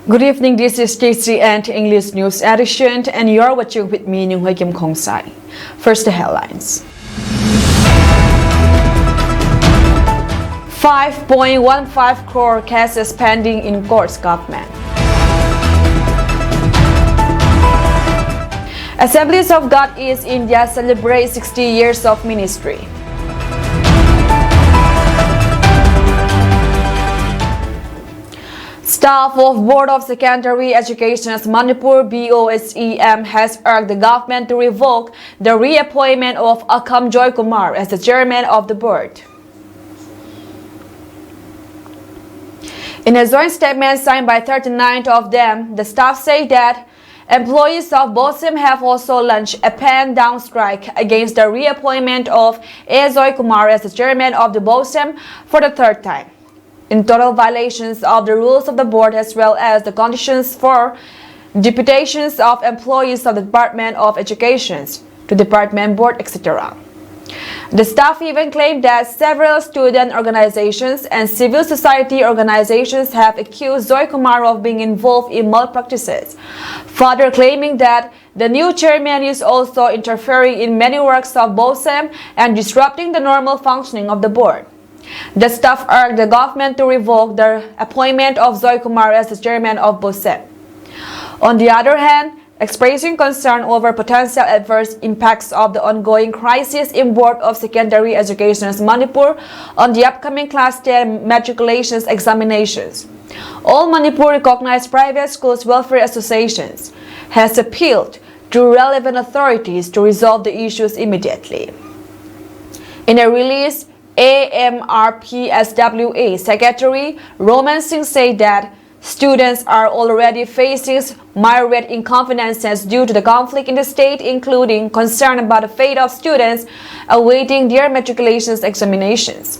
Good evening, this is TCN English News Edition, and you're watching with me, Nhung Kim Khong Sai. First, the headlines. 5.15 crore cases pending in courts government. Assemblies of God East India celebrate 60 years of ministry. Staff of Board of Secondary Education's Manipur BOSEM has urged the government to revoke the reappointment of Akam Joy Kumar as the chairman of the board. In a joint statement signed by 39 of them, the staff say that employees of BOSEM have also launched a pen-down strike against the reappointment of A. Joy Kumar as the chairman of the BOSEM for the third time, in total violations of the rules of the board as well as the conditions for deputations of employees of the Department of Education to department board, etc. The staff even claimed that several student organizations and civil society organizations have accused Joy Kumar of being involved in malpractices, further claiming that the new chairman is also interfering in many works of BOSEM and disrupting the normal functioning of the board. The staff urged the government to revoke the appointment of Joy Kumar as the chairman of BOSEM. On the other hand, expressing concern over potential adverse impacts of the ongoing crisis in Board of Secondary Education's Manipur on the upcoming Class 10 matriculations examinations, all Manipur-recognized private schools welfare associations has appealed to relevant authorities to resolve the issues immediately. In a release, AMRPSWA Secretary Roman Singh said that students are already facing myriad inconveniences due to the conflict in the state, including concern about the fate of students awaiting their matriculation examinations.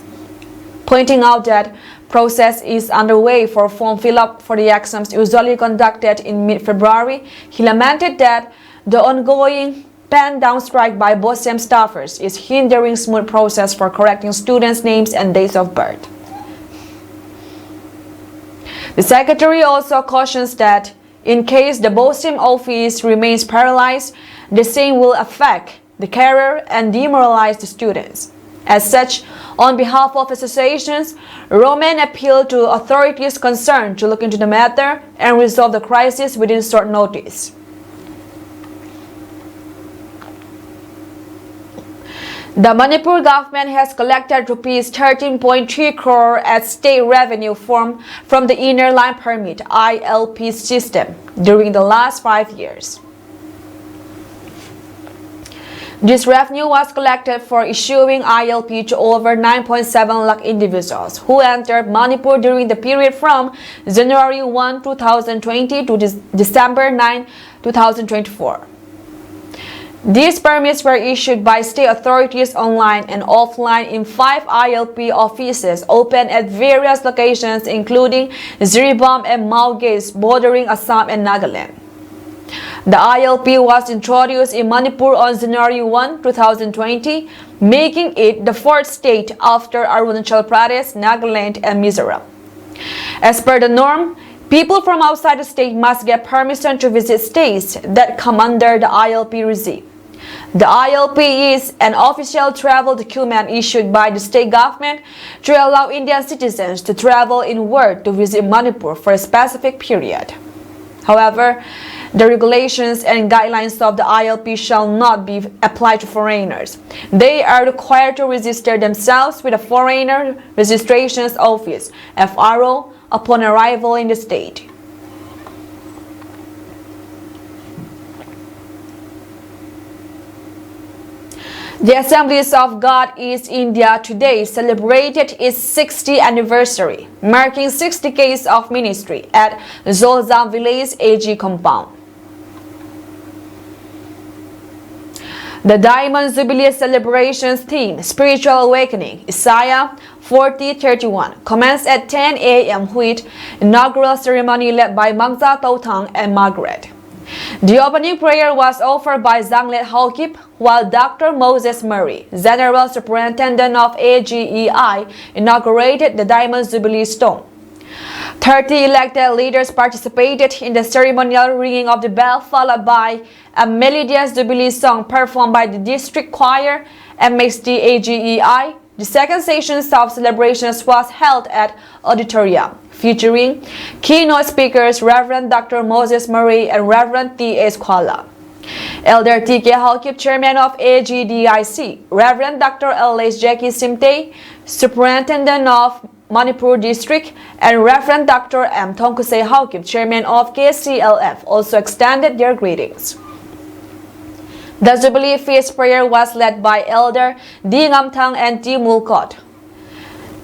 Pointing out that process is underway for form fill-up for the exams usually conducted in mid-February, he lamented that the ongoing pen-down strike by BOSEM staffers is hindering smooth process for correcting students' names and dates of birth. The secretary also cautions that in case the BOSEM office remains paralyzed, the same will affect the career and demoralize the students. As such, on behalf of associations, Roman appealed to authorities concerned to look into the matter and resolve the crisis within short notice. The Manipur government has collected Rs 13.3 crore as state revenue from the Inner Line Permit (ILP) system during the last 5 years. This revenue was collected for issuing ILP to over 9.7 lakh individuals who entered Manipur during the period from January 1, 2020 to December 9, 2024. These permits were issued by state authorities online and offline in 5 ILP offices open at various locations including Jiribam and Maugis bordering Assam and Nagaland. The ILP was introduced in Manipur on January 1, 2020, making it the 4th state after Arunachal Pradesh, Nagaland, and Mizoram. As per the norm, people from outside the state must get permission to visit states that come under the ILP regime. The ILP is an official travel document issued by the state government to allow Indian citizens to travel inward to visit Manipur for a specific period. However, the regulations and guidelines of the ILP shall not be applied to foreigners. They are required to register themselves with a Foreigner Registrations Office (FRO) upon arrival in the state. The Assemblies of God East India today celebrated its 60th anniversary, marking 60 days of ministry at Zolzam Village AG compound. The Diamond Jubilee celebrations theme, Spiritual Awakening, Isaiah 40:31, commenced at 10 a.m. with inaugural ceremony led by Mangza Tautang and Margaret. The opening prayer was offered by Zanglet Haukip, while Dr. Moses Murray, General Superintendent of AGEI, inaugurated the Diamond Jubilee Stone. 30 elected leaders participated in the ceremonial ringing of the bell, followed by a melodious Jubilee song performed by the district choir MHD-AGEI. The second session of celebrations was held at Auditorium, featuring keynote speakers Reverend Dr. Moses Murray and Reverend T.A. Squala. Elder T.K. Halkip, Chairman of AGDIC, Reverend Dr. L.H. Jackie Simte, Superintendent of Manipur District, and Reverend Dr. M. Thongkusay Halkip, Chairman of KCLF, also extended their greetings. The Jubilee Feast prayer was led by Elder D. Ngamthang and T. Mulcott.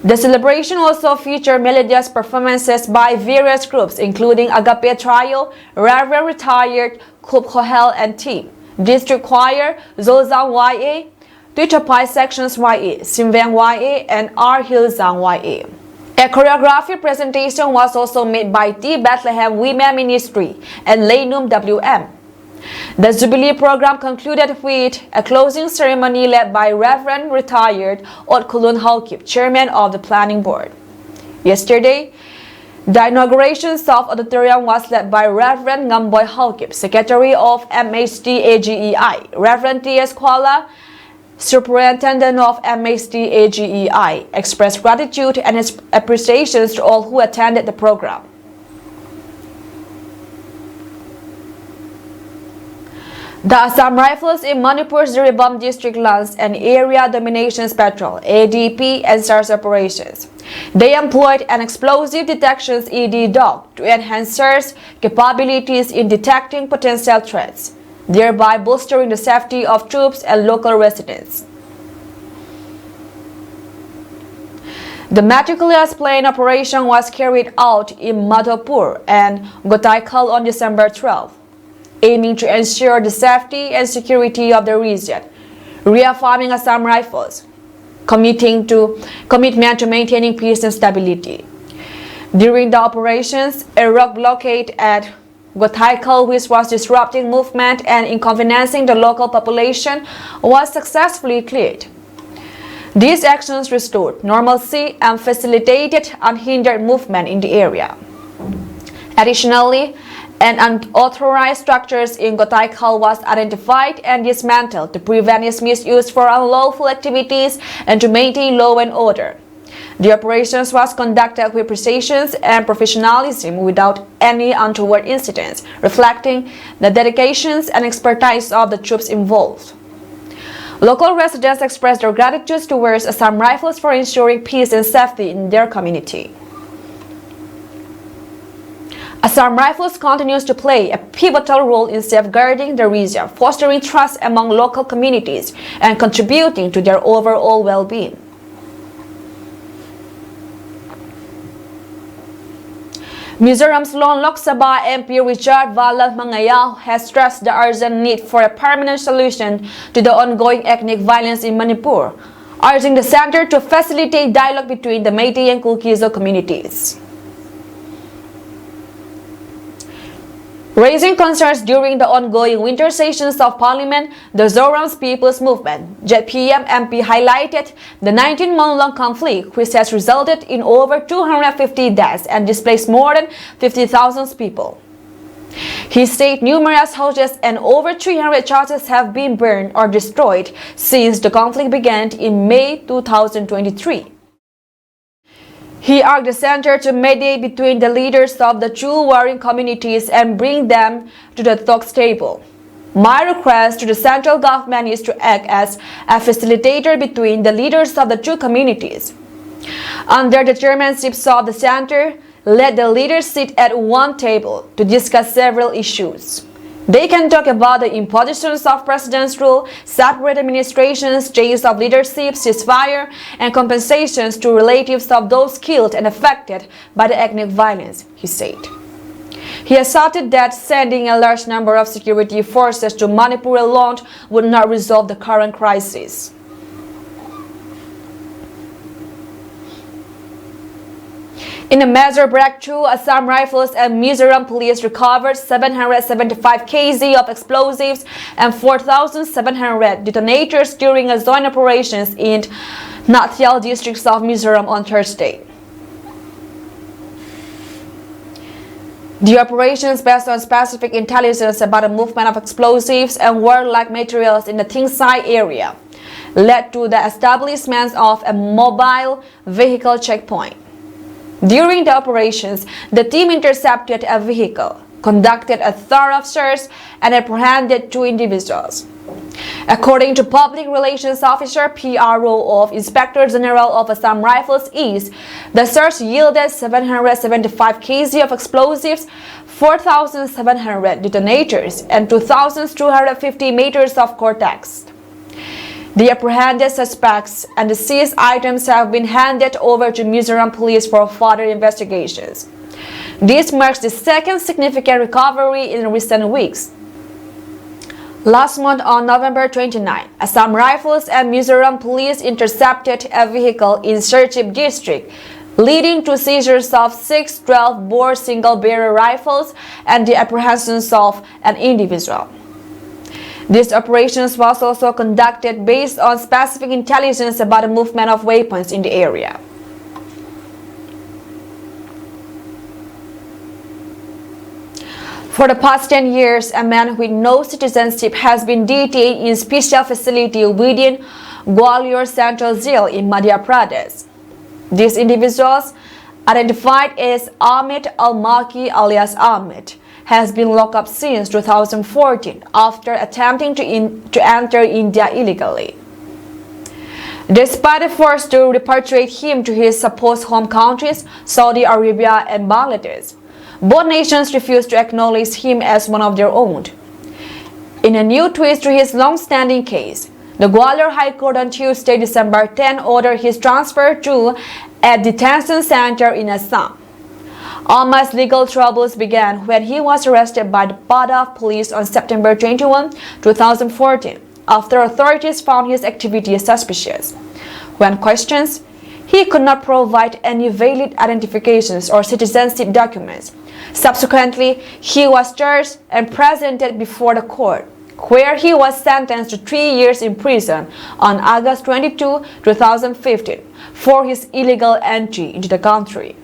The celebration also featured melodious performances by various groups, including Agape Trio, Reverend Retired Kup Kohel and Team, District Choir, Zolzang YA, Tuitapai Sections YA, Simvang YA, and R. Hilzang YA. A choreography presentation was also made by T. Bethlehem Women Ministry and Laynum WM. The Jubilee program concluded with a closing ceremony led by Reverend Retired Ot Kulun Halkip, Chairman of the Planning Board. Yesterday, the inauguration of auditorium was led by Reverend Ngamboy Halkip, Secretary of MHD-AGEI, Reverend T.S. Kuala, Superintendent of MHD-AGEI, expressed gratitude and his appreciations to all who attended the program. The Assam Rifles in Manipur's Jiribam district launched an Area Dominations Patrol (ADP) and SARS operations. They employed an explosive detections ED dog to enhance SARS capabilities in detecting potential threats, thereby bolstering the safety of troops and local residents. The meticulous plane operation was carried out in Madhopur and Gotaikal on December 12. Aiming to ensure the safety and security of the region, reaffirming Assam Rifles' commitment to maintaining peace and stability. During the operations, a rock blockade at Gotaikal, which was disrupting movement and inconveniencing the local population, was successfully cleared. These actions restored normalcy and facilitated unhindered movement in the area. Additionally, an unauthorized structures in Gotaikal was identified and dismantled to prevent its misuse for unlawful activities and to maintain law and order. The operations was conducted with precision and professionalism without any untoward incidents, reflecting the dedication and expertise of the troops involved. Local residents expressed their gratitude towards Assam Rifles for ensuring peace and safety in their community. Assam Rifles continues to play a pivotal role in safeguarding the region, fostering trust among local communities, and contributing to their overall well-being. Mizoram's lone Lok Sabha MP Richard Valal Mangayao has stressed the urgent need for a permanent solution to the ongoing ethnic violence in Manipur, urging the center to facilitate dialogue between the Meitei and Kulkizo communities. Raising concerns during the ongoing winter sessions of Parliament, the Zoram's People's Movement, JPM MP highlighted the 19-month-long conflict, which has resulted in over 250 deaths and displaced more than 50,000 people. He said numerous houses and over 300 churches have been burned or destroyed since the conflict began in May 2023. He urged the center to mediate between the leaders of the two warring communities and bring them to the talks table. My request to the central government is to act as a facilitator between the leaders of the two communities. Under the chairmanship of the center, let the leaders sit at one table to discuss several issues. They can talk about the impositions of president's rule, separate administrations, changes of leadership, ceasefire, and compensations to relatives of those killed and affected by the ethnic violence, he said. He asserted that sending a large number of security forces to Manipur alone would not resolve the current crisis. In a major breakthrough, Assam Rifles and Mizoram Police recovered 775 kg of explosives and 4,700 detonators during a joint operations in Nathial districts of Mizoram on Thursday. The operations, based on specific intelligence about the movement of explosives and warlike materials in the Tingsai area, led to the establishment of a mobile vehicle checkpoint. During the operations, the team intercepted a vehicle, conducted a thorough search, and apprehended 2 individuals. According to Public Relations Officer PRO of Inspector General of Assam Rifles East, the search yielded 775 kg of explosives, 4,700 detonators, and 2,250 meters of cortex. The apprehended suspects and the seized items have been handed over to Mizoram police for further investigations. This marks the second significant recovery in recent weeks. Last month on November 29, Assam Rifles and Mizoram police intercepted a vehicle in Serchhip district, leading to seizures of 6 12-bore single-barrel rifles and the apprehensions of an individual. This operation was also conducted based on specific intelligence about the movement of weapons in the area. For the past 10 years, a man with no citizenship has been detained in a special facility within Gwalior Central Jail in Madhya Pradesh. These individuals, identified as Ahmed Al-Maki alias Ahmed, has been locked up since 2014 after attempting to enter India illegally. Despite efforts to repatriate him to his supposed home countries, Saudi Arabia and Bangladesh, both nations refused to acknowledge him as one of their own. In a new twist to his long-standing case, the Gwalior High Court on Tuesday, December 10, ordered his transfer to a detention center in Assam. Ahmad's legal troubles began when he was arrested by the Padaf police on September 21, 2014, after authorities found his activities suspicious. When questioned, he could not provide any valid identifications or citizenship documents. Subsequently, he was charged and presented before the court, where he was sentenced to 3 years in prison on August 22, 2015, for his illegal entry into the country.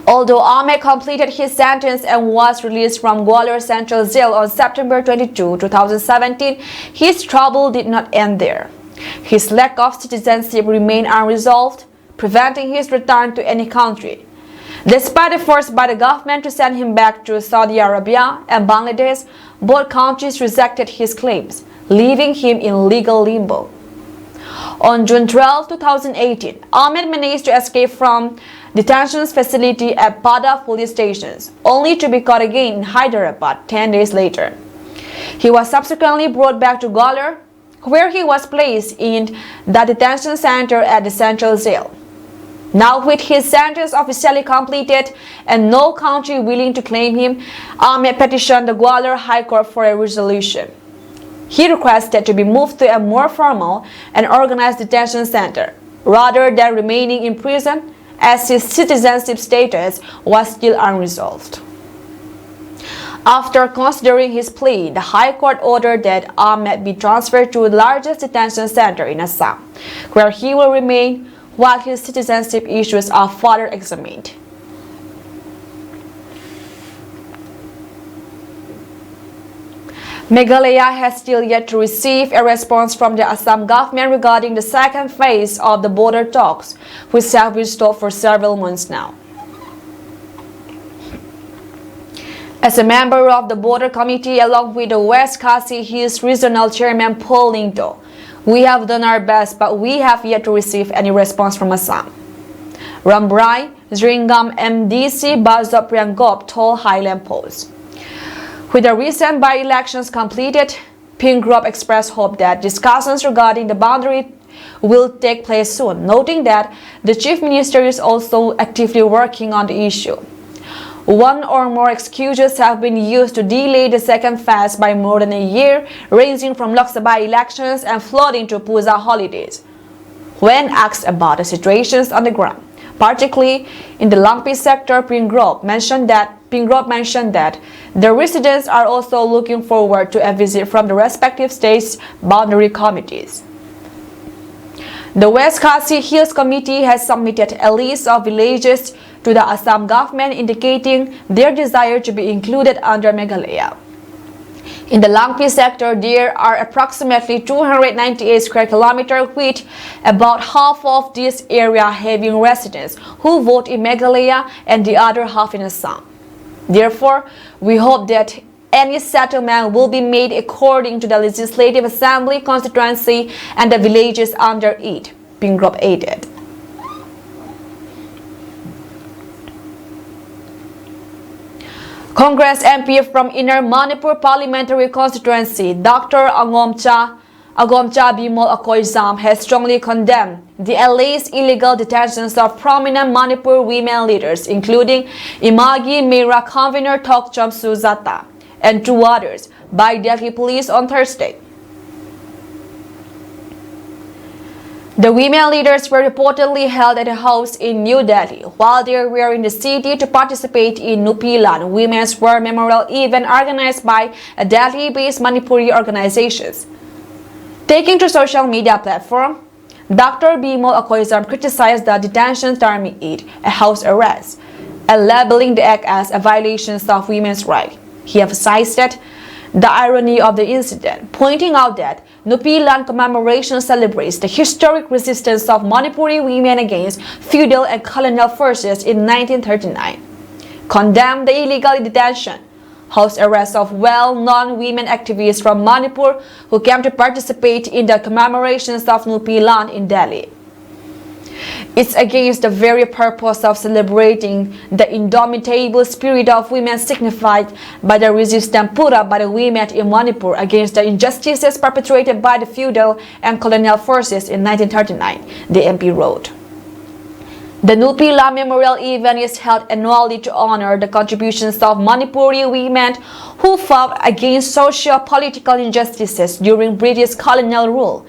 Although Ahmed completed his sentence and was released from Gwalior Central Jail on September 22, 2017, his trouble did not end there. His lack of citizenship remained unresolved, preventing his return to any country. Despite efforts by the government to send him back to Saudi Arabia and Bangladesh, both countries rejected his claims, leaving him in legal limbo. On June 12, 2018, Ahmed managed to escape from detention facility at Padaf police stations, only to be caught again in Hyderabad 10 days later. He was subsequently brought back to Gwalior, where he was placed in the detention center at the Central Jail. Now, with his sentence officially completed and no country willing to claim him, Ahmed petitioned the Gwalior High Court for a resolution. He requested to be moved to a more formal and organized detention center, rather than remaining in prison, as his citizenship status was still unresolved. After considering his plea, the High Court ordered that Ahmed be transferred to the largest detention center in Assam, where he will remain while his citizenship issues are further examined. Meghalaya has still yet to receive a response from the Assam government regarding the second phase of the border talks, which have been stalled for several months now. As a member of the border committee along with the West Khasi Hills Regional Chairman Paul Lingdo, we have done our best, but we have yet to receive any response from Assam. Rambrai Zringam MDC Bazop Priangop told Highland Post. With the recent by-elections completed, Pink Group expressed hope that discussions regarding the boundary will take place soon, noting that the Chief Minister is also actively working on the issue. One or more excuses have been used to delay the second phase by more than a year, ranging from Lok Sabha elections and flooding to Puja holidays. When asked about the situations on the ground, particularly in the Langpi sector, Pink Group mentioned that the residents are also looking forward to a visit from the respective states' boundary committees. The West Khasi Hills Committee has submitted a list of villages to to the Assam government, indicating their desire to be included under Meghalaya. In the Langpi sector, there are approximately 298 square kilometers, with about half of this area having residents who vote in Meghalaya and the other half in Assam. Therefore, we hope that any settlement will be made according to the Legislative Assembly constituency and the villages under it, Pingrop added. Congress MP from Inner Manipur Parliamentary Constituency, Dr. Agomcha Bimol Akoizam, has strongly condemned the alleged illegal detentions of prominent Manipur women leaders, including Imagi Mera convener Tokcham Suzata and two others, by Delhi police on Thursday. The women leaders were reportedly held at a house in New Delhi while they were in the city to participate in Nupilan Women's War Memorial event organized by a Delhi-based Manipuri organizations. Taking to social media platform, Dr. Bimol Akoizam criticized the detention terming it a house arrest and labeling the act as a violation of women's rights. He emphasized the irony of the incident, pointing out that Nupilan commemoration celebrates the historic resistance of Manipuri women against feudal and colonial forces in 1939, condemned the illegal detention, house arrest of well-known women activists from Manipur who came to participate in the commemorations of Nupilan in Delhi. It's against the very purpose of celebrating the indomitable spirit of women signified by the resistance put up by the women in Manipur against the injustices perpetrated by the feudal and colonial forces in 1939, the MP wrote. The Nupilan Memorial event is held annually to honor the contributions of Manipuri women who fought against socio-political injustices during British colonial rule.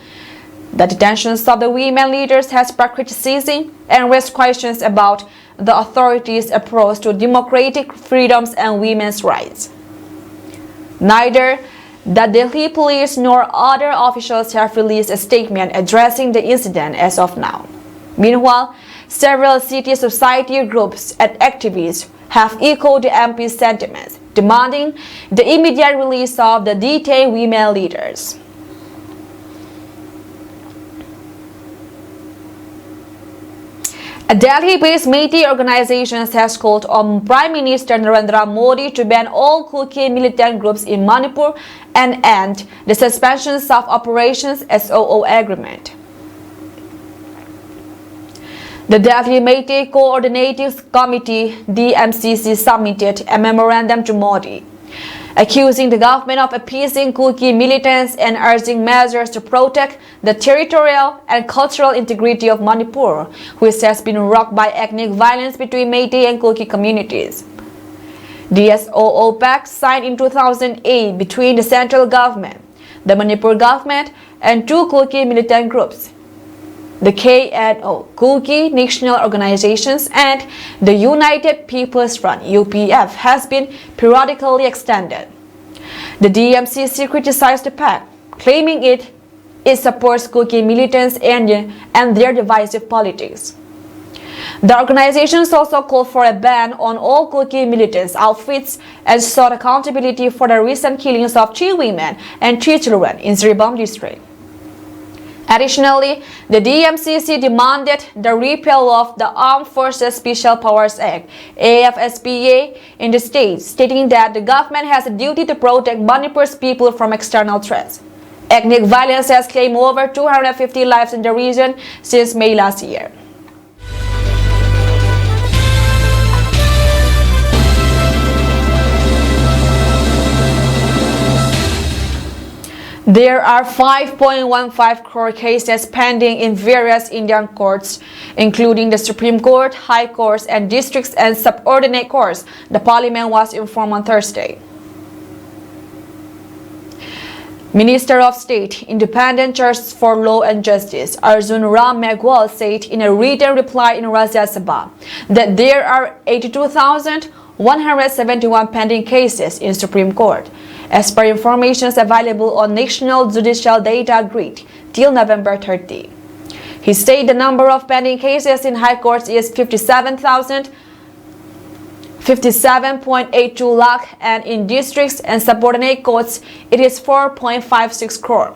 The detentions of the women leaders has sparked criticism and raised questions about the authorities' approach to democratic freedoms and women's rights. Neither the Delhi police nor other officials have released a statement addressing the incident as of now. Meanwhile, several civil society groups and activists have echoed the MP's sentiments, demanding the immediate release of the detained women leaders. A Delhi-based Meitei organization has called on Prime Minister Narendra Modi to ban all Kuki militant groups in Manipur and end the suspensions of operations SOO agreement. The Delhi Meitei Coordinating Committee DMCC submitted a memorandum to Modi, accusing the government of appeasing Kuki militants and urging measures to protect the territorial and cultural integrity of Manipur, which has been rocked by ethnic violence between Meitei and Kuki communities. The SOO Pact, signed in 2008 between the central government, the Manipur government, and two Kuki militant groups, the KNO, Kuki National Organizations, and the United People's Front, UPF, has been periodically extended. The DMCC criticized the pact, claiming it supports Kuki militants and their divisive politics. The organizations also called for a ban on all Kuki militants' outfits and sought accountability for the recent killings of 3 women and 3 children in Zirebam district. Additionally, the DMCC demanded the repeal of the Armed Forces Special Powers Act, AFSPA, in the state, stating that the government has a duty to protect Manipur's people from external threats. Ethnic violence has claimed over 250 lives in the region since May last year. There are 5.15 crore cases pending in various Indian courts, including the Supreme Court, High Courts, and districts and subordinate courts, the Parliament was informed on Thursday. Minister of State, Independent Justice for Law and Justice, Arjun Ram Meghwal, said in a written reply in Rajya Sabha that there are 82,171 pending cases in Supreme Court, as per information available on National Judicial Data Grid till November 30. He said the number of pending cases in High Courts is 57,000, 57.82 lakh, and in districts and subordinate courts it is 4.56 crore.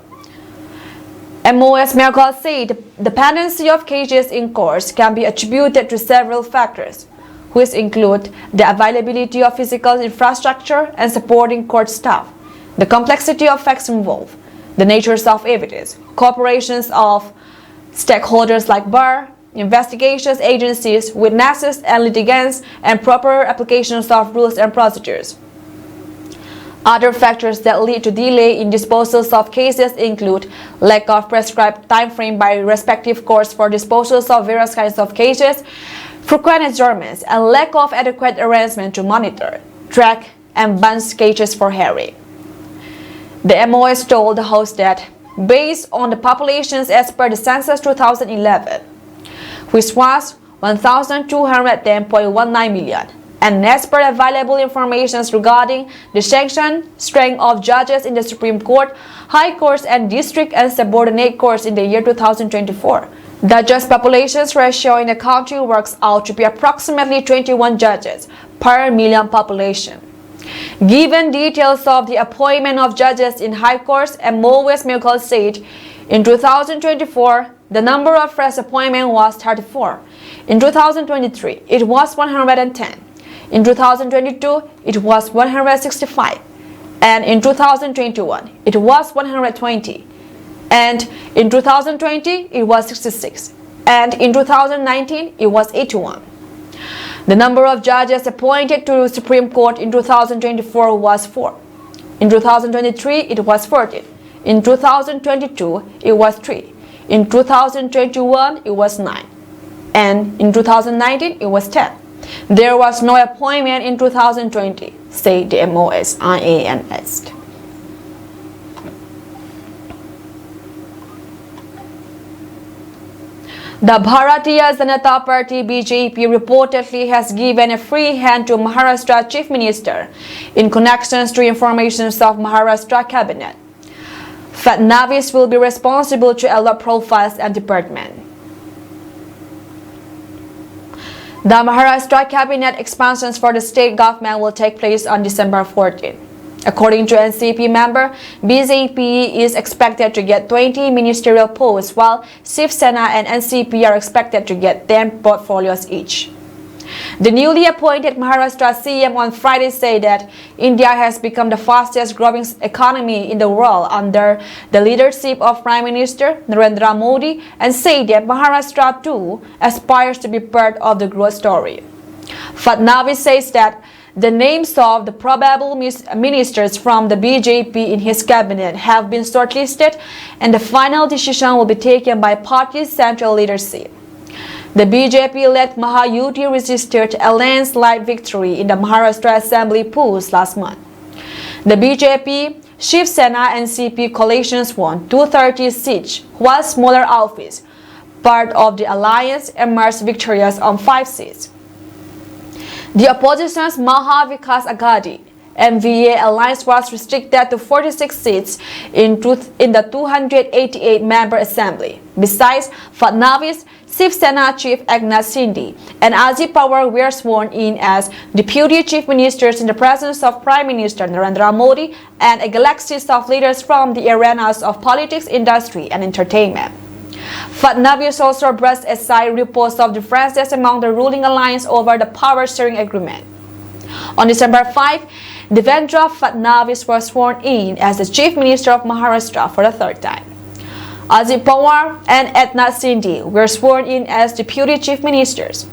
MOS Miracle said the dependency of cases in courts can be attributed to several factors, which include the availability of physical infrastructure and supporting court staff, the complexity of facts involved, the natures of evidence, cooperations of stakeholders like bar, investigations agencies, witnesses and litigants, and proper applications of rules and procedures. Other factors that lead to delay in disposals of cases include lack of prescribed time frame by respective courts for disposals of various kinds of cases, frequent adjournments, and lack of adequate arrangement to monitor, track, and bunch cases for hearing. The MOS told the host that, based on the populations as per the census 2011, which was 1,210.19 million, and as per available information regarding the sanction strength of judges in the Supreme Court, High Courts, and District and Subordinate Courts in the year 2024, the judge populations ratio in the country works out to be approximately 21 judges per million population. Given details of the appointment of judges in High Courts, MOS Miracle said, in 2024, the number of fresh appointments was 34. In 2023, it was 110. In 2022, it was 165. And in 2021, it was 120. And in 2020, it was 66. And in 2019, it was 81. The number of judges appointed to the Supreme Court in 2024 was 4. In 2023, it was 14. In 2022, it was 3. In 2021, it was 9. And in 2019, it was 10. There was no appointment in 2020, said the MOS IANS. The Bharatiya Janata Party BJP reportedly has given a free hand to Maharashtra Chief Minister in connections to informations of Maharashtra Cabinet. Fadnavis will be responsible to allot profiles and department. The Maharashtra Cabinet expansions for the state government will take place on December 14. According to NCP member, BJP is expected to get 20 ministerial posts, while Shiv Sena and NCP are expected to get 10 portfolios each. The newly appointed Maharashtra CM on Friday said that India has become the fastest growing economy in the world under the leadership of Prime Minister Narendra Modi, and said that Maharashtra too aspires to be part of the growth story. Fadnavis says that the names of the probable ministers from the BJP in his cabinet have been shortlisted, and the final decision will be taken by party's central leadership. The BJP-led Mahayuti registered a landslide victory in the Maharashtra Assembly polls last month. The BJP, Shiv Sena and NCP coalitions won 230 seats, while smaller outfits, part of the alliance, emerged victorious on 5 seats. The opposition's Maha Vikas Aghadi MVA alliance was restricted to 46 seats in the 288-member assembly. Besides, Fadnavis, Shiv Sena Chief Eknath Shinde, and Ajit Pawar were sworn in as deputy chief ministers in the presence of Prime Minister Narendra Modi and a galaxy of leaders from the arenas of politics, industry, and entertainment. Fadnavis also brushed aside reports of differences among the ruling alliance over the power-sharing agreement. On December 5, Devendra Fadnavis was sworn in as the Chief Minister of Maharashtra for the third time. Ajit Pawar and Eknath Shinde were sworn in as Deputy Chief Ministers.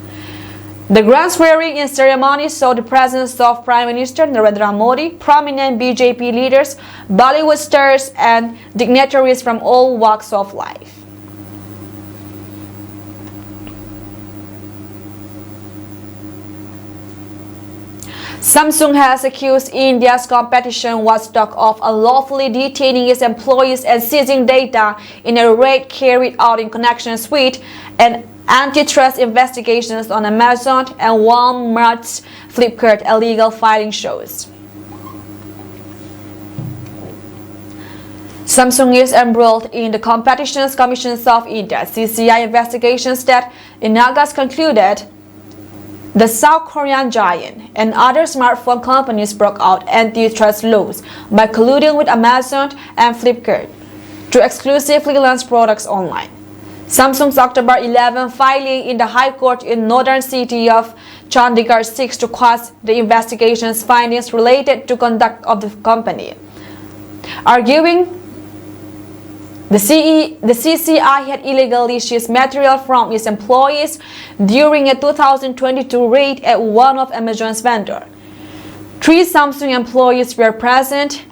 The grand swearing-in ceremony saw the presence of Prime Minister Narendra Modi, prominent BJP leaders, Bollywood stars, and dignitaries from all walks of life. Samsung has accused India's competition watchdog of unlawfully detaining its employees and seizing data in a raid carried out in connection with an antitrust investigations on Amazon and Walmart's Flipkart illegal filing shows. Samsung is embroiled in the Competition Commission of India (CCI) investigations that in August concluded The South Korean giant and other smartphone companies broke out antitrust laws by colluding with Amazon and Flipkart to exclusively launch products online. Samsung's October 11 filing in the High Court in northern city of Chandigarh seeks to quash the investigation's findings related to conduct of the company, arguing the CCI had illegally seized material from its employees during a 2022 raid at one of Amazon's vendors. 3 Samsung employees were present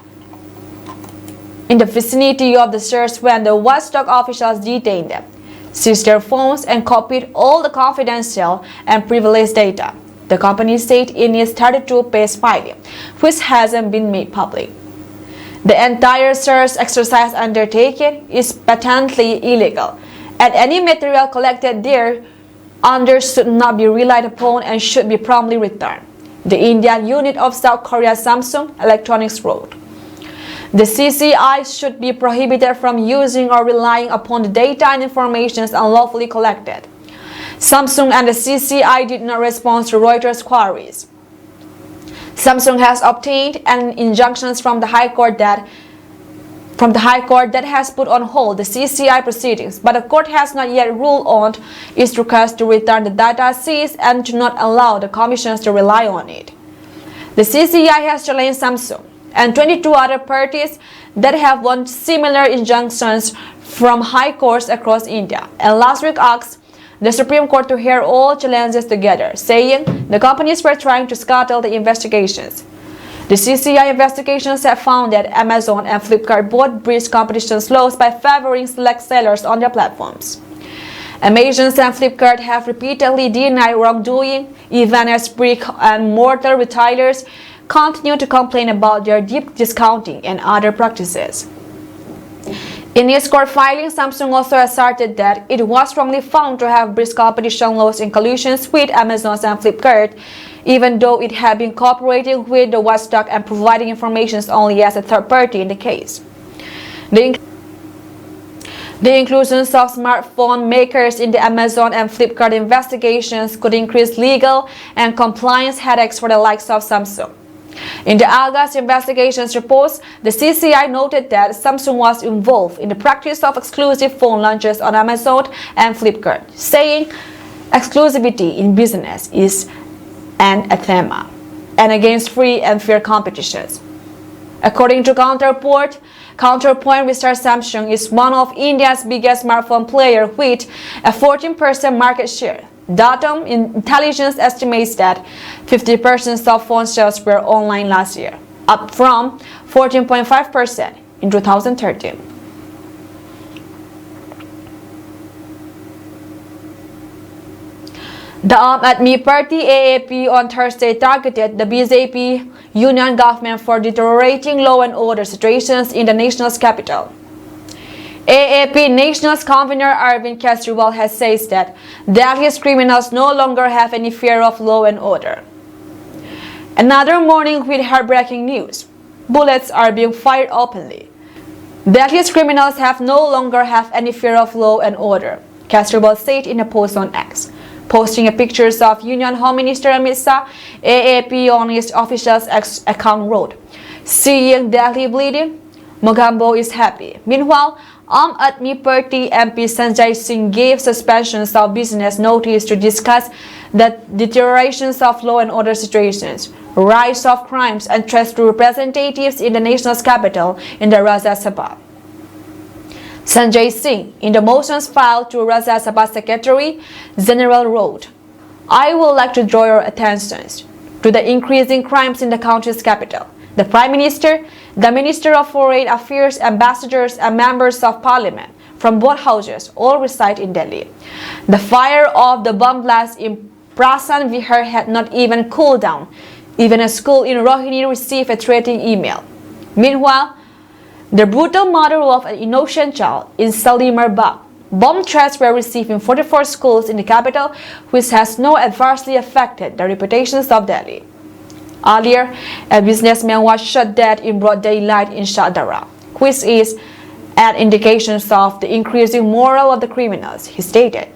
in the vicinity of the search when the watchdog officials detained them, seized their phones, and copied all the confidential and privileged data, the company said in its 32-page filing, which hasn't been made public. The entire search exercise undertaken is patently illegal, and any material collected there under should not be relied upon and should be promptly returned, the Indian unit of South Korea's Samsung Electronics wrote. The CCI should be prohibited from using or relying upon the data and information unlawfully collected. Samsung and the CCI did not respond to Reuters' queries. Samsung has obtained an injunction from the High Court that has put on hold the CCI proceedings, but the court has not yet ruled on its request to return the data seized and to not allow the commissions to rely on it. The CCI has challenged Samsung and 22 other parties that have won similar injunctions from high courts across India, and last week asked the Supreme Court to hear all challenges together, saying the companies were trying to scuttle the investigations. The CCI investigations have found that Amazon and Flipkart both breached competition laws by favoring select sellers on their platforms. Amazon and Flipkart have repeatedly denied wrongdoing, even as brick-and-mortar retailers continue to complain about their deep discounting and other practices. In its court filing, Samsung also asserted that it was wrongly found to have breached competition laws in collusion with Amazon and Flipkart, even though it had been cooperating with the watchdog and providing information only as a third party in the case. The inclusion of smartphone makers in the Amazon and Flipkart investigations could increase legal and compliance headaches for the likes of Samsung. In the August investigations reports, the CCI noted that Samsung was involved in the practice of exclusive phone launches on Amazon and Flipkart, saying exclusivity in business is anathema and against free and fair competitions. According to Counterpoint research, Samsung is one of India's biggest smartphone players with a 14% market share. Datum Intelligence estimates that 50% of phone sales were online last year, up from 14.5% in 2013. The Aam Aadmi Party AAP on Thursday targeted the BJP union government for deteriorating law and order situations in the nation's capital. AAP National Convener Arvind Kejriwal has said that Delhi's criminals no longer have any fear of law and order. Another morning with heartbreaking news. Bullets are being fired openly. Delhi's criminals no longer have any fear of law and order, Kejriwal said in a post on X, posting pictures of Union Home Minister Amit Shah. AAP on its official's X account wrote, "Seeing Delhi bleeding, Mogambo is happy." Meanwhile, Aam Aadmi Party MP Sanjay Singh gave suspensions of business notice to discuss the deteriorations of law and order situations, rise of crimes, and threats to representatives in the nation's capital in the Rajya Sabha. Sanjay Singh, in the motions filed to Rajya Sabha Secretary General, wrote, "I would like to draw your attention to the increasing crimes in the country's capital. The Prime Minister, the Minister of Foreign Affairs, ambassadors, and members of parliament from both houses all reside in Delhi. The fire of the bomb blast in Prasan Vihar had not even cooled down. Even a school in Rohini received a threatening email. Meanwhile, the brutal murder of an innocent child in Shalimar Bagh. Bomb threats were received in 44 schools in the capital, which has not adversely affected the reputations of Delhi. Earlier, a businessman was shot dead in broad daylight in Shadara, which is an indication of the increasing morale of the criminals," he stated.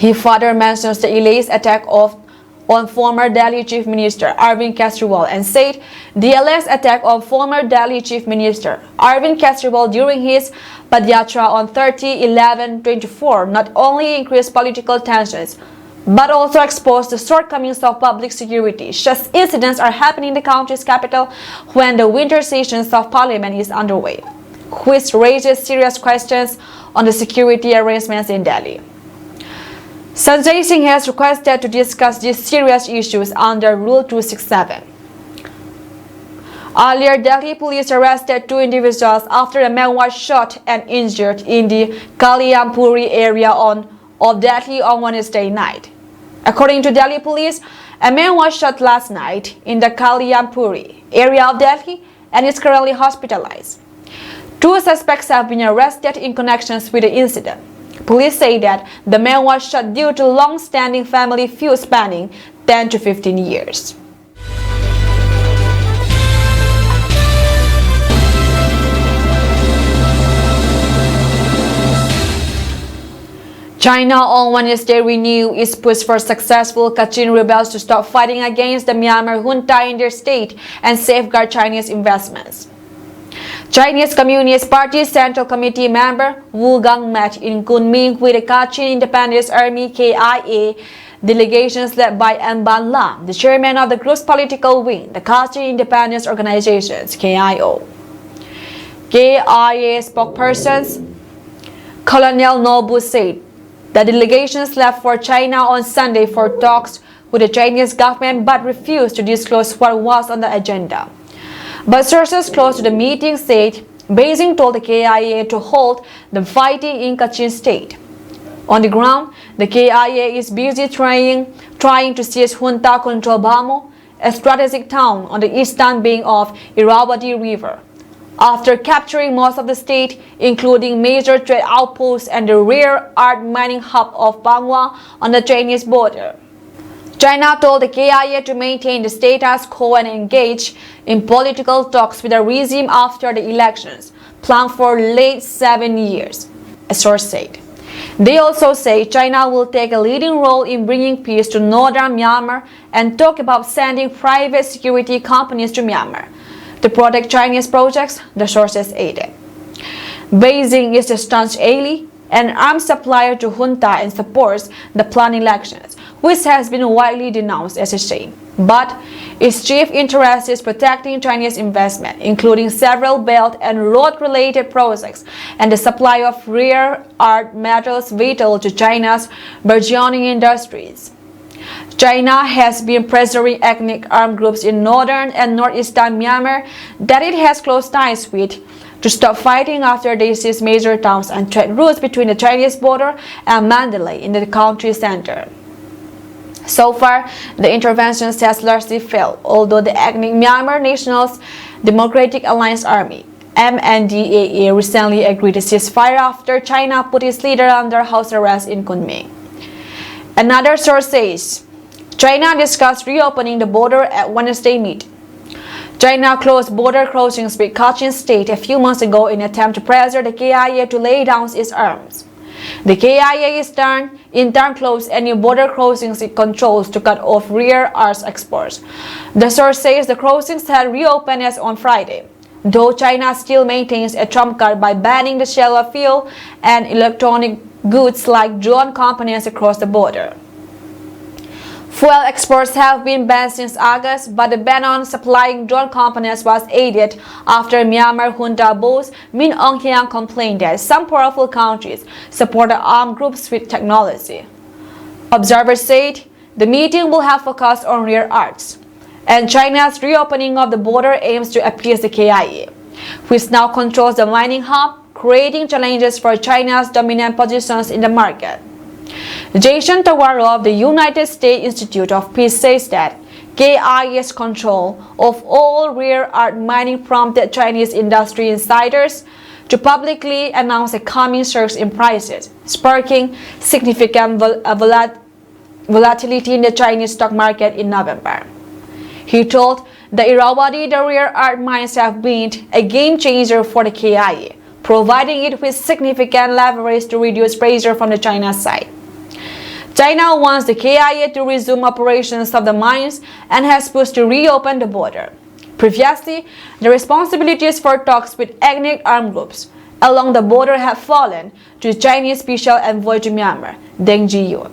He further mentions the alleged attack on former Delhi Chief Minister Arvind Kejriwal and said the alleged attack on former Delhi Chief Minister Arvind Kejriwal during his Padyatra on 30/11/24 not only increased political tensions but also exposed the shortcomings of public security. Such incidents are happening in the country's capital when the winter sessions of parliament is underway, which raises serious questions on the security arrangements in Delhi. Sanjay Singh has requested to discuss these serious issues under Rule 267. Earlier, Delhi police arrested 2 individuals after a man was shot and injured in the Kalyampuri area of Delhi on Wednesday night. According to Delhi police, a man was shot last night in the Kalyampuri area of Delhi and is currently hospitalized. 2 suspects have been arrested in connection with the incident. Police say that the man was shot due to long-standing family feud spanning 10 to 15 years. China on Wednesday renewed its push for successful Kachin rebels to stop fighting against the Myanmar junta in their state and safeguard Chinese investments. Chinese Communist Party Central Committee member Wu Gang met in Kunming with the Kachin Independence Army KIA delegations led by M. Ban Lam, the chairman of the group's political wing, the Kachin Independence Organizations KIO. KIA spokespersons Colonel Nobu said the delegations left for China on Sunday for talks with the Chinese government but refused to disclose what was on the agenda. But sources close to the meeting said Beijing told the KIA to halt the fighting in Kachin state. On the ground, the KIA is busy trying to seize junta control Bhamo, a strategic town on the eastern bank of Irrawaddy River, after capturing most of the state, including major trade outposts and the rare earth mining hub of Bangwa on the Chinese border. China told the KIA to maintain the status quo and engage in political talks with the regime after the elections, planned for late 7 years, a source said. They also say China will take a leading role in bringing peace to northern Myanmar and talk about sending private security companies to Myanmar to protect Chinese projects, the sources added. Beijing is a staunch ally and arms supplier to junta and supports the planned elections, which has been widely denounced as a shame. But its chief interest is protecting Chinese investment, including several belt and road-related projects and the supply of rare earth metals vital to China's burgeoning industries. China has been pressuring ethnic armed groups in northern and northeastern Myanmar that it has close ties with to stop fighting after they seized major towns and trade routes between the Chinese border and Mandalay in the country's center. So far, the intervention has largely failed, although the ethnic Myanmar National Democratic Alliance Army MNDAA recently agreed to cease fire after China put its leader under house arrest in Kunming. Another source says China discussed reopening the border at Wednesday meeting. China closed border crossings with Kachin state a few months ago in an attempt to pressure the KIA to lay down its arms. The KIA is in turn closed any border crossings it controls to cut off rare earth exports. The source says the crossings had reopened as on Friday, though China still maintains a trump card by banning the sale of fuel and electronic goods like drone components across the border. Fuel exports have been banned since August, but the ban on supplying drone components was aided after Myanmar junta boss Min Aung Hlaing complained that some powerful countries support the armed groups with technology. Observers said the meeting will have focused on rare earths, and China's reopening of the border aims to appease the KIA, which now controls the mining hub, creating challenges for China's dominant positions in the market. Jason Tawaro of the United States Institute of Peace says that KIA's control of all rare earth mining prompted Chinese industry insiders to publicly announce a coming surge in prices, sparking significant volatility in the Chinese stock market in November. He told the Irrawaddy the rare earth mines have been a game changer for the KIA, providing it with significant leverage to reduce pressure from the China side. China wants the KIA to resume operations of the mines and has pushed to reopen the border. Previously, the responsibilities for talks with ethnic armed groups along the border have fallen to Chinese Special Envoy to Myanmar, Deng Jiyun.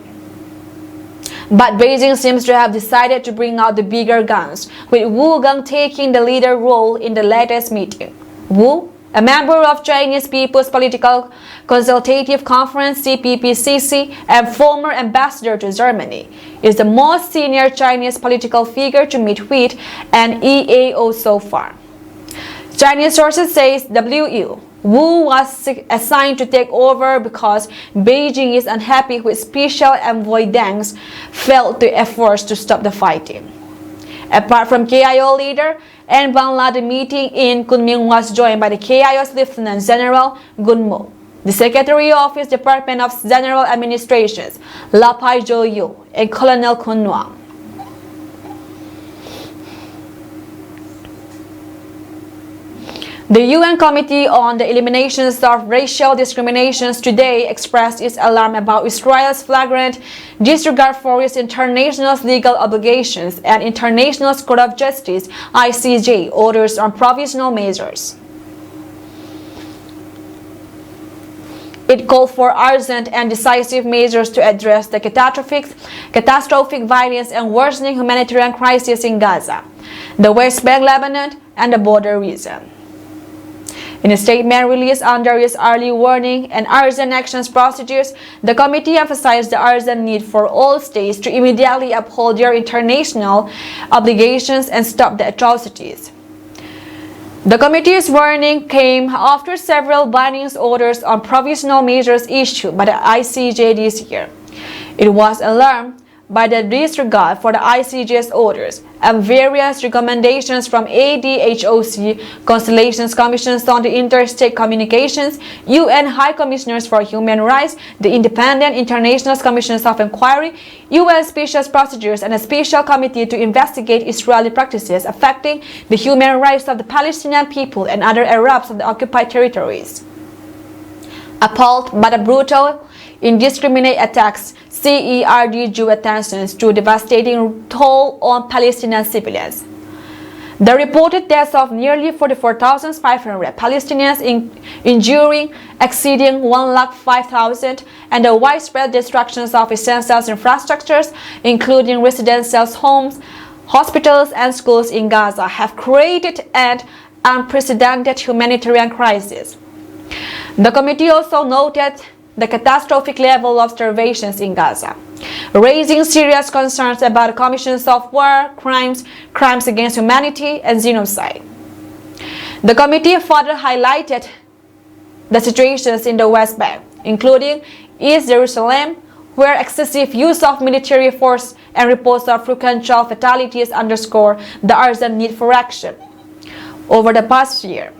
But Beijing seems to have decided to bring out the bigger guns, with Wu Gang taking the leader role in the latest meeting. Wu, a member of Chinese People's Political Consultative Conference CPPCC and former ambassador to Germany, is the most senior Chinese political figure to meet with an EAO so far. Chinese sources say Wu was assigned to take over because Beijing is unhappy with Special Envoy Deng's failed efforts to stop the fighting. Apart from KIO leader, En Bangla, the meeting in Kunming was joined by the KIO's Lieutenant General Gun Mo, the Secretary of his Department of General Administrations, Lapai Zhou, and Colonel Kun Nuang. The UN Committee on the Elimination of Racial Discriminations today expressed its alarm about Israel's flagrant disregard for its international legal obligations and International Court of Justice (ICJ) orders on provisional measures. It called for urgent and decisive measures to address the catastrophic violence and worsening humanitarian crisis in Gaza, the West Bank, Lebanon, and the border region. In a statement released under its early warning and urgent actions procedures, the committee emphasized the urgent need for all states to immediately uphold their international obligations and stop the atrocities. The committee's warning came after several binding orders on provisional measures issued by the ICJ this year. It was alarmed by the disregard for the ICJ's orders and various recommendations from ADHOC, Constellations Commissions on the Interstate Communications, UN High Commissioners for Human Rights, the Independent International Commissions of Inquiry, UN Special Procedures, and a special committee to investigate Israeli practices affecting the human rights of the Palestinian people and other Arabs of the occupied territories. Appalled by the brutal, indiscriminate attacks, CERD drew attention to devastating toll on Palestinian civilians. The reported deaths of nearly 44,500 Palestinians, injuring exceeding 105,000, and the widespread destructions of essential infrastructures, including residential homes, hospitals, and schools in Gaza, have created an unprecedented humanitarian crisis. The committee also noted the catastrophic level of starvation in Gaza, raising serious concerns about commissions of war crimes, crimes against humanity, and genocide. The committee further highlighted the situations in the West Bank, including East Jerusalem, where excessive use of military force and reports of frequent child fatalities underscore the urgent need for action. Over the past year,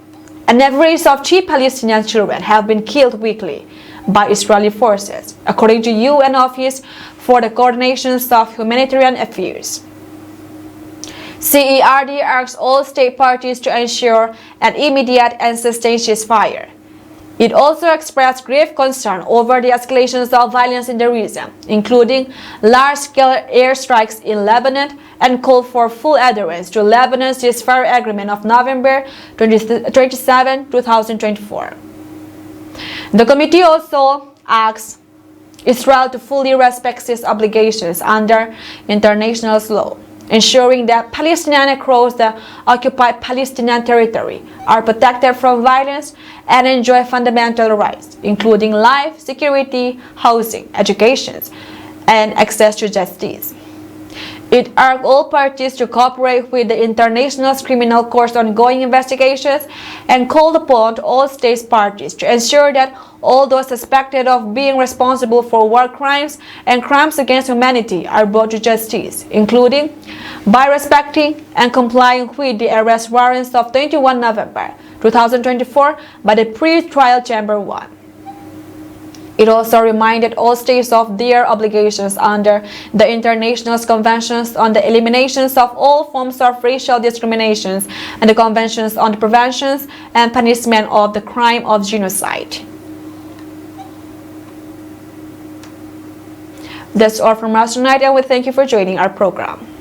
an average of 3 Palestinian children have been killed weekly by Israeli forces, according to UN Office for the Coordination of Humanitarian Affairs. CERD asks all state parties to ensure an immediate and sustained ceasefire. It also expressed grave concern over the escalations of violence in the region, including large-scale airstrikes in Lebanon, and called for full adherence to Lebanon's ceasefire agreement of November 27, 2024. The committee also asks Israel to fully respect its obligations under international law, ensuring that Palestinians across the occupied Palestinian territory are protected from violence and enjoy fundamental rights, including life, security, housing, education, and access to justice. It urged all parties to cooperate with the International Criminal Court's ongoing investigations and called upon all state parties to ensure that all those suspected of being responsible for war crimes and crimes against humanity are brought to justice, including by respecting and complying with the arrest warrants of 21 November 2024 by the Pre-Trial Chamber 1. It also reminded all states of their obligations under the International Conventions on the Elimination of all forms of racial discriminations and the Conventions on the Prevention and Punishment of the Crime of Genocide. That's all from us tonight, and we thank you for joining our program.